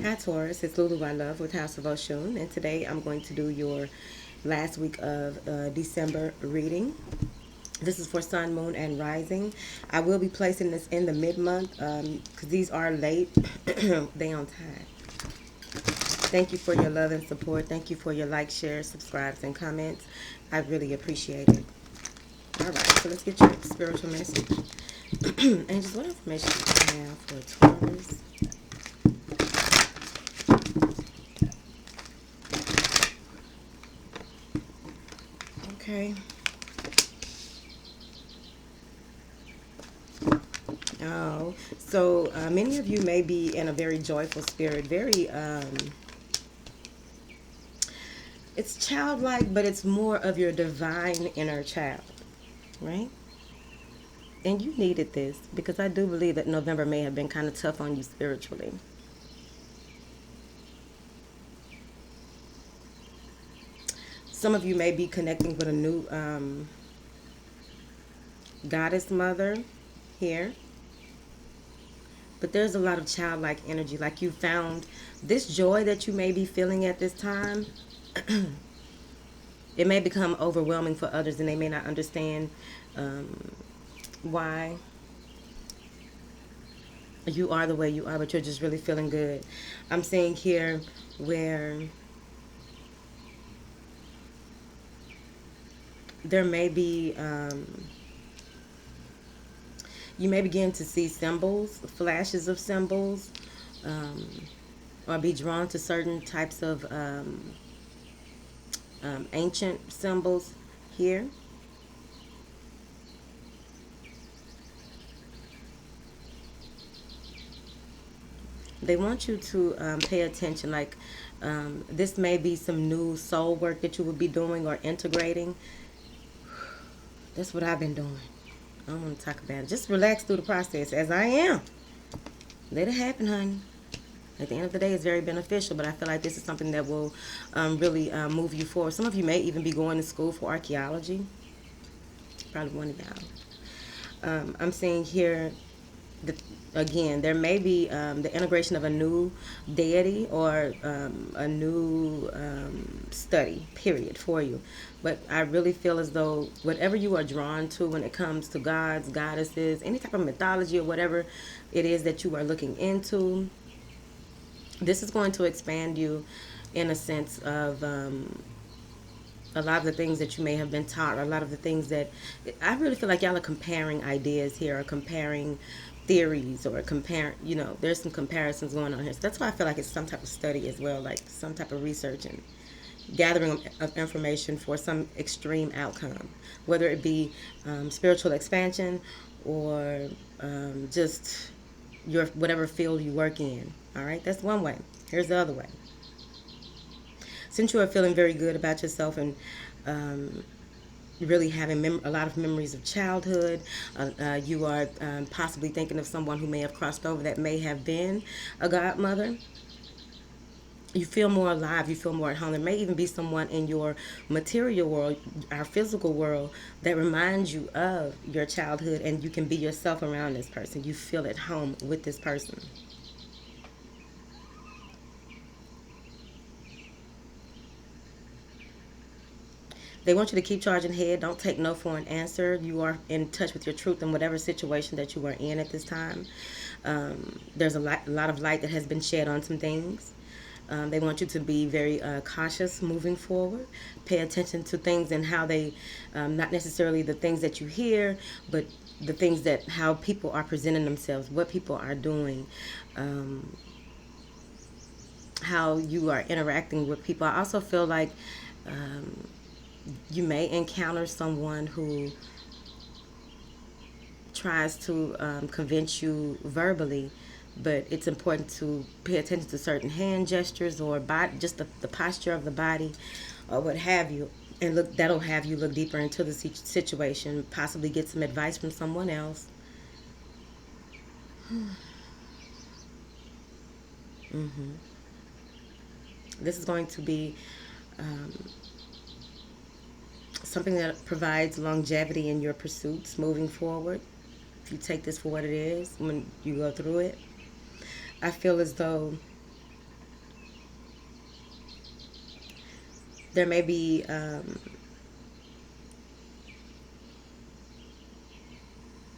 Hi Taurus, it's Lulu I Love with House of Oshun, and today I'm going to do your last week of December reading. This is for Sun, Moon, and Rising. I will be placing this in the mid-month because these are late. They on time. Thank you for your love and support. Thank you for your likes, shares, subscribes, and comments. I really appreciate it. All right, so let's get your spiritual message. And just what information do you have for Taurus? Okay. Oh, so many of you may be in a very joyful spirit, very, it's childlike, but it's more of your divine inner child, right? And you needed this because I do believe that November may have been kind of tough on you spiritually. Some of you may be connecting with a new goddess mother here. But there's a lot of childlike energy. Like you found this joy that you may be feeling at this time. It may become overwhelming for others and they may not understand why you are the way you are, but you're just really feeling good. I'm seeing here where there may be, you may begin to see symbols, flashes of symbols, or be drawn to certain types of ancient symbols here. They want you to pay attention. Like this may be some new soul work that you will be doing or integrating. That's what I've been doing. I don't want to talk about it. Just relax through the process as I am. Let it happen, honey. At the end of the day, it's very beneficial, but I feel like this is something that will really move you forward. Some of you may even be going to school for archaeology. Probably one of y'all. I'm seeing here, again, there may be the integration of a new deity or a new study, period, for you. But I really feel as though whatever you are drawn to when it comes to gods, goddesses, any type of mythology or whatever it is that you are looking into, this is going to expand you in a sense of a lot of the things that you may have been taught, or a lot of the things that I really feel like y'all are comparing ideas here, or comparing theories, or comparing, there's some comparisons going on here. So that's why I feel like it's some type of study as well, like some type of research and gathering of information for some extreme outcome, whether it be spiritual expansion or just your whatever field you work in. All right, that's one way. Here's the other way. Since you are feeling very good about yourself and really having a lot of memories of childhood, you are possibly thinking of someone who may have crossed over that may have been a godmother. You feel more alive, you feel more at home. There may even be someone in your material world, our physical world, that reminds you of your childhood, and you can be yourself around this person. You feel at home with this person. They want you to keep charging ahead. Don't take no for an answer. You are in touch with your truth in whatever situation that you are in at this time. There's a lot of light that has been shed on some things. They want you to be very cautious moving forward. Pay attention to things and how they, not necessarily the things that you hear, but the things that, how people are presenting themselves, what people are doing, how you are interacting with people. I also feel like you may encounter someone who tries to convince you verbally, but it's important to pay attention to certain hand gestures or just the posture of the body or what have you, and that'll have you look deeper into the situation, possibly get some advice from someone else. This is going to be something that provides longevity in your pursuits moving forward. If you take this for what it is when you go through it, I feel as though There may be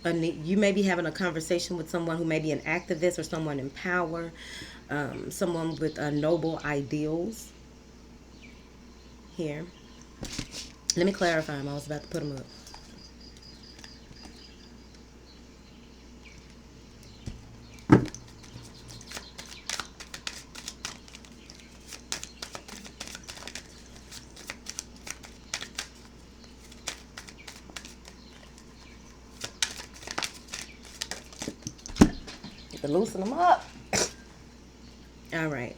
you may be having a conversation with someone who may be an activist or someone in power, someone with noble ideals here. Let me clarify them. I was about to put them up. To loosen them up. All right.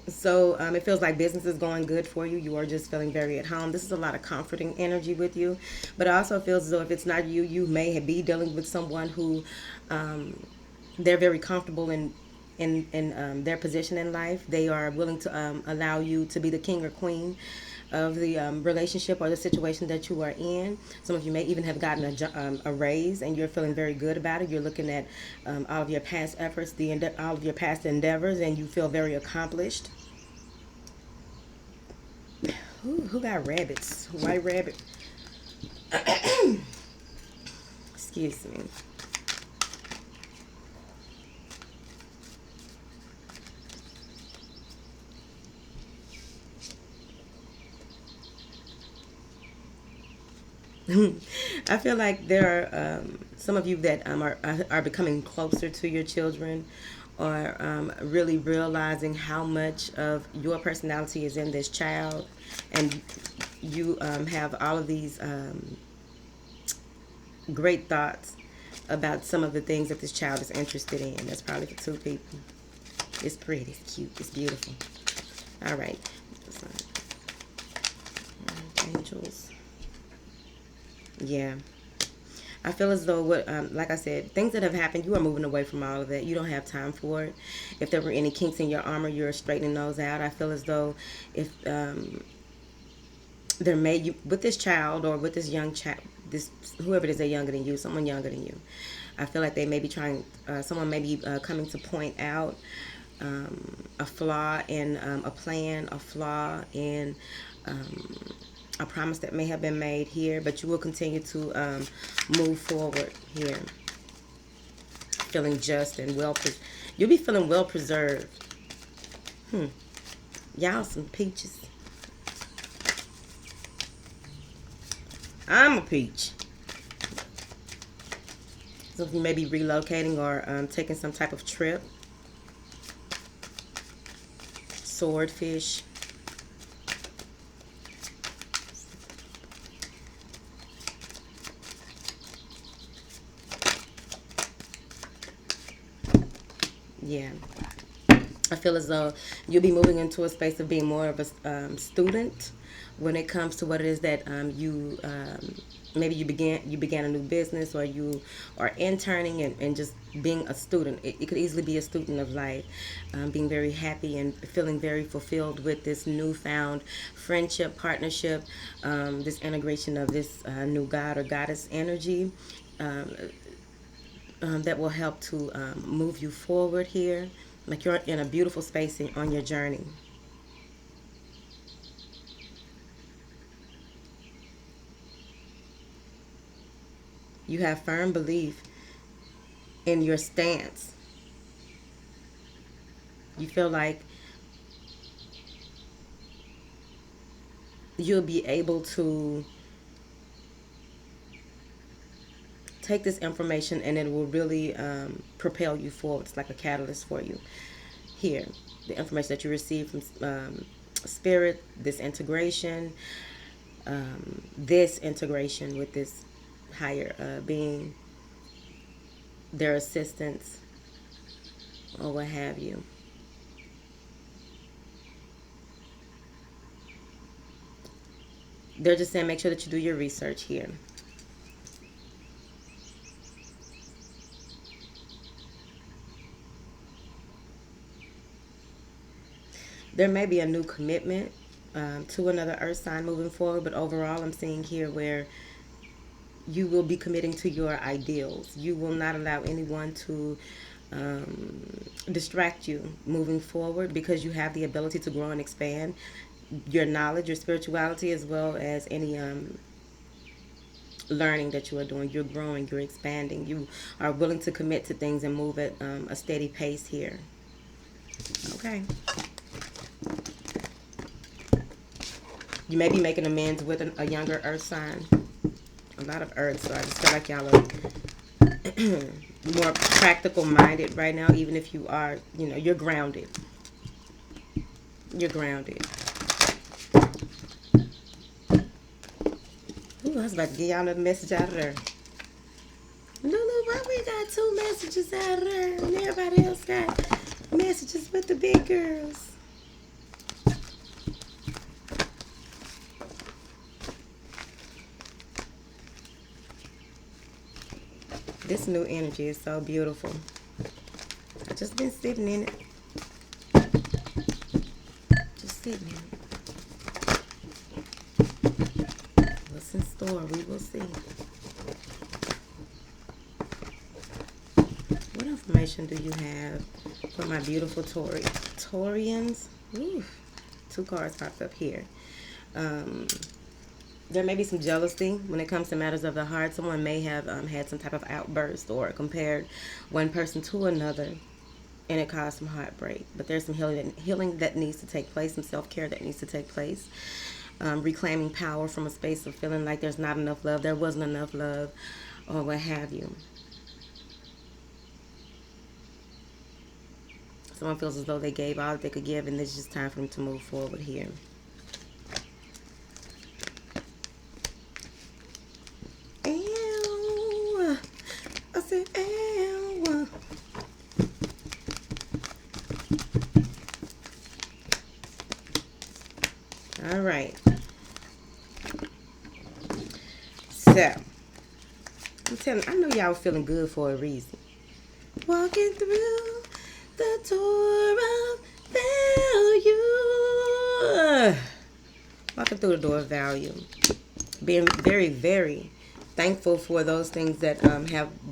So it feels like business is going good for you. You are just feeling very at home. This is a lot of comforting energy with you. But it also feels as though if it's not you, you may be dealing with someone who they're very comfortable in their position in life. They are willing to allow you to be the king or queen of the relationship or the situation that you are in. Some of you may even have gotten a raise and you're feeling very good about it. You're looking at all of your past efforts, all of your past endeavors, and you feel very accomplished. Who got rabbits? White rabbit. Excuse me. I feel like there are some of you that are becoming closer to your children, or really realizing how much of your personality is in this child, and you have all of these great thoughts about some of the things that this child is interested in. That's probably for two people. It's pretty, it's cute, it's beautiful. All right, angels. Yeah. I feel as though like I said, things that have happened, you are moving away from all of that. You don't have time for it. If there were any kinks in your armor, you're straightening those out. I feel as though if there may with this child or with this young child, this whoever it is, they're younger than you, someone younger than you. I feel like they may be trying. Someone may be coming to point out a flaw in a plan, a flaw in a promise that may have been made here, but you will continue to move forward here, feeling just and you'll be feeling well preserved. Y'all some peaches. I'm a peach. So you may be relocating or taking some type of trip. Swordfish. Yeah. I feel as though you'll be moving into a space of being more of a student when it comes to what it is that you maybe you began a new business, or you are interning and just being a student. It could easily be a student of life, being very happy and feeling very fulfilled with this newfound friendship, partnership, this integration of this new god or goddess energy. That will help to move you forward here. Like you're in a beautiful space on your journey. You have firm belief in your stance. You feel like you'll be able to take this information and it will really propel you forward. It's like a catalyst for you. Here, the information that you receive from spirit, this integration with this higher being, their assistance, or what have you. They're just saying make sure that you do your research here. There may be a new commitment to another earth sign moving forward, but overall I'm seeing here where you will be committing to your ideals. You will not allow anyone to distract you moving forward, because you have the ability to grow and expand. your knowledge, your spirituality, as well as any learning that you are doing. You're growing, you're expanding, you are willing to commit to things and move at a steady pace here. Okay. You may be making amends with a younger earth sign. A lot of earth, so I just feel like y'all are more practical minded right now, even if you are, you're grounded. You're grounded. Ooh, I was about to get y'all another message out of there. Lulu, why we got 2 messages out of there and everybody else got messages with the big girls? This new energy is so beautiful. I've just been sitting in it. Just sitting in it. What's in store? We will see. What information do you have for my beautiful Taurians? Ooh, 2 cards popped up here. There may be some jealousy when it comes to matters of the heart. Someone may have had some type of outburst or compared one person to another, and it caused some heartbreak. But there's some healing that needs to take place, some self-care that needs to take place. Reclaiming power from a space of feeling like there's not enough love, there wasn't enough love, or what have you. Someone feels as though they gave all that they could give, and it's just time for them to move forward here. Ew. I said, ew. All right. So, I'm telling you, I know y'all feeling good for a reason. Walking through the door of value. Walking through the door of value. Being very, very thankful for those things that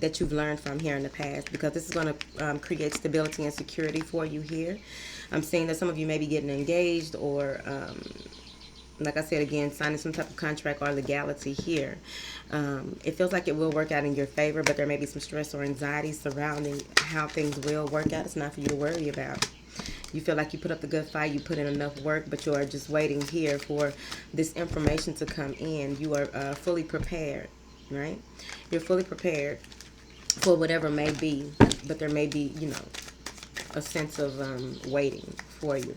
that you've learned from here in the past, because this is going to create stability and security for you here. I'm seeing that some of you may be getting engaged, or like I said again, signing some type of contract or legality here. It feels like it will work out in your favor, but there may be some stress or anxiety surrounding how things will work out. It's not for you to worry about. You feel like you put up the good fight, you put in enough work, but you are just waiting here for this information to come in. You are fully prepared, right? You're fully prepared for whatever may be, but there may be, a sense of waiting for you.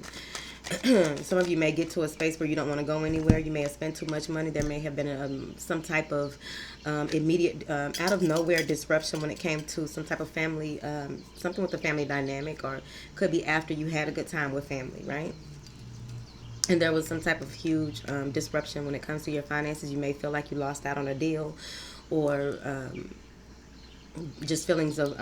Some of you may get to a space where you don't want to go anywhere. You may have spent too much money. There may have been some type of immediate, out of nowhere disruption when it came to some type of family, something with the family dynamic, or could be after you had a good time with family, right? And there was some type of huge disruption when it comes to your finances. You may feel like you lost out on a deal, or just feelings of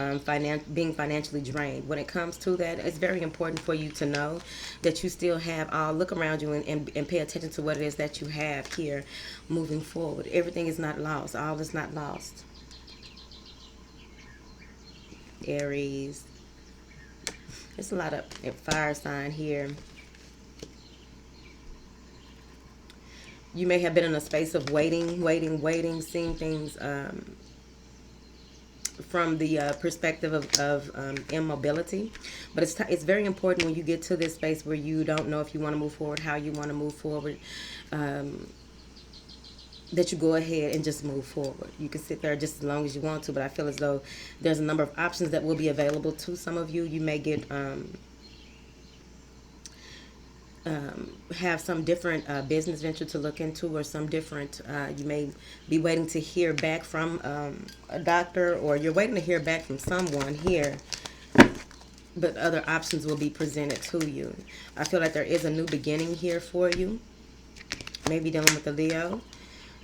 being financially drained. When it comes to that, it's very important for you to know that you still have look around you and pay attention to what it is that you have here moving forward. Everything is not lost. All is not lost. Aries. There's a lot of fire sign here. You may have been in a space of waiting, seeing things from the perspective of immobility. But it's very important when you get to this space where you don't know if you want to move forward, how you want to move forward, that you go ahead and just move forward. You can sit there just as long as you want to, but I feel as though there's a number of options that will be available to some of you. You may get have some different business venture to look into, or some different, you may be waiting to hear back from a doctor, or you're waiting to hear back from someone here, but other options will be presented to you. I feel like there is a new beginning here for you, maybe dealing with the Leo,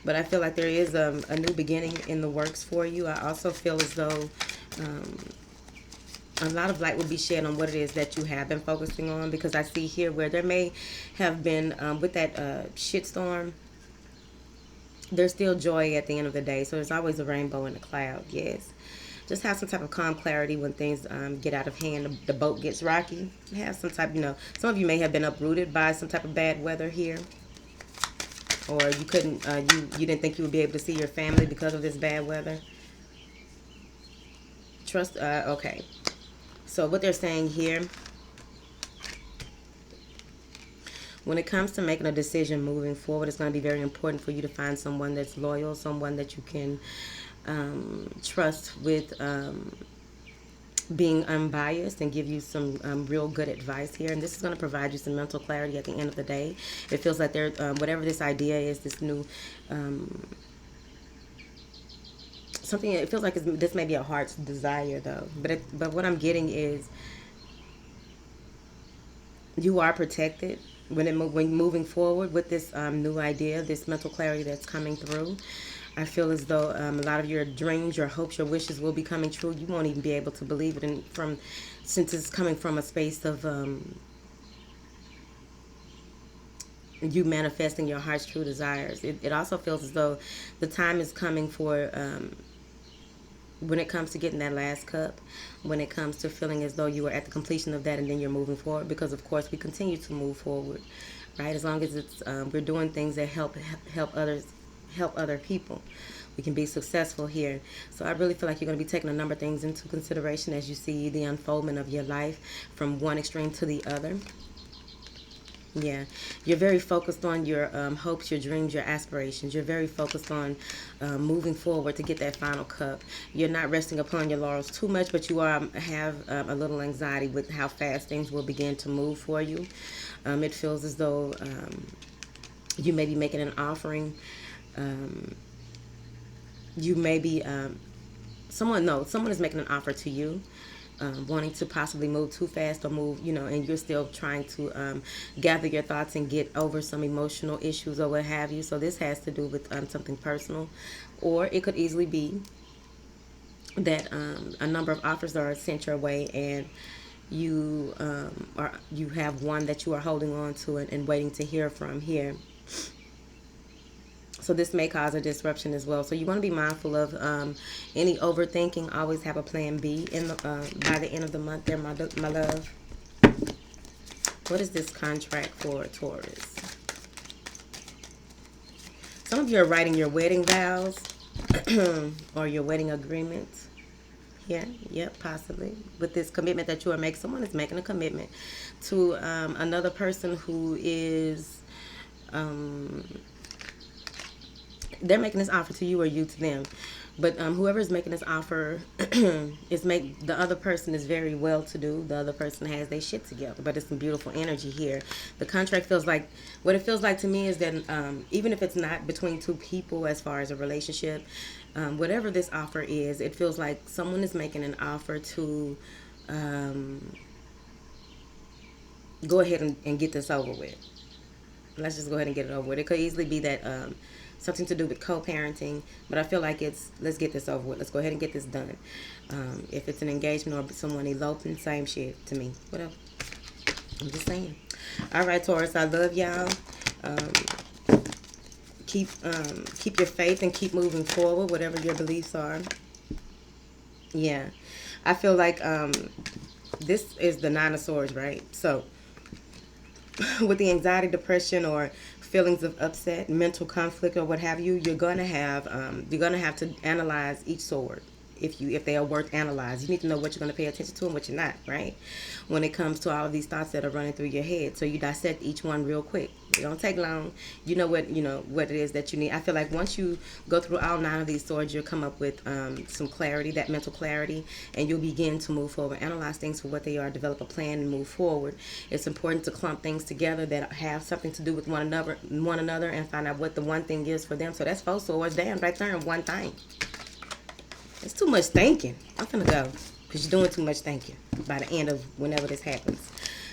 but I feel like there is a new beginning in the works for you. I also feel as though a lot of light will be shed on what it is that you have been focusing on, because I see here where there may have been, with that shitstorm, there's still joy at the end of the day. So there's always a rainbow in the cloud, yes. Just have some type of calm clarity when things get out of hand. The boat gets rocky. Have some type, some of you may have been uprooted by some type of bad weather here. Or you couldn't, you didn't think you would be able to see your family because of this bad weather. Trust, okay. So what they're saying here, when it comes to making a decision moving forward, it's going to be very important for you to find someone that's loyal, someone that you can trust with being unbiased and give you some real good advice here. And this is going to provide you some mental clarity at the end of the day. It feels like there, whatever this idea is, this new something. It feels like this may be a heart's desire, though. But what I'm getting is you are protected when moving forward with this new idea, this mental clarity that's coming through. I feel as though a lot of your dreams, your hopes, your wishes will be coming true. You won't even be able to believe it, since it's coming from a space of you manifesting your heart's true desires. It also feels as though the time is coming for when it comes to getting that last cup, when it comes to feeling as though you are at the completion of that and then you're moving forward, because of course we continue to move forward, right? As long as it's we're doing things that help others, help other people, we can be successful here. So I really feel like you're going to be taking a number of things into consideration as you see the unfoldment of your life from one extreme to the other. Yeah, you're very focused on your hopes, your dreams, your aspirations. You're very focused on moving forward to get that final cup. You're not resting upon your laurels too much, but you have a little anxiety with how fast things will begin to move for you. It feels as though you may be making an offering. You may be someone is making an offer to you. Wanting to possibly move too fast or move, and you're still trying to gather your thoughts and get over some emotional issues or what have you. So this has to do with something personal, or it could easily be that a number of offers are sent your way and you have one that you are holding on to and waiting to hear from here. So this may cause a disruption as well. So you want to be mindful of any overthinking. Always have a plan B by the end of the month there, my love. What is this contract for Taurus? Some of you are writing your wedding vows or your wedding agreements. Yeah, yep, possibly. With this commitment that you are making, someone is making a commitment to another person who is... they're making this offer to you or you to them, but whoever is making this offer the other person is very well to do. The other person has their shit together, but it's some beautiful energy here. The contract feels like, what it feels like to me is that even if it's not between two people as far as a relationship, whatever this offer is, it feels like someone is making an offer to go ahead and get this over with. Let's just go ahead and get it over with. It could easily be that something to do with co-parenting, but I feel like it's, let's get this over with. Let's go ahead and get this done. If it's an engagement or someone eloping, same shit to me. Whatever. I'm just saying. All right, Taurus, I love y'all. Keep your faith and keep moving forward, whatever your beliefs are. Yeah. I feel like this is the Nine of Swords, right? So with the anxiety, depression, or feelings of upset, mental conflict, or what have you, you're gonna have to analyze each sword. If they are worth analyzing, you need to know what you're going to pay attention to and what you're not, right? When it comes to all of these thoughts that are running through your head, so you dissect each one real quick. It don't take long. You know what it is that you need. I feel like once you go through all 9 of these swords, you'll come up with some clarity, that mental clarity, and you'll begin to move forward, analyze things for what they are, develop a plan, and move forward. It's important to clump things together that have something to do with one another, and find out what the one thing is for them. So that's 4 swords, damn, right there in one thing. It's too much thinking. I'm gonna go because you're doing too much thinking by the end of whenever this happens.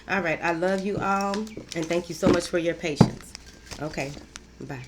All right. I love you all. And thank you so much for your patience. Okay. Bye.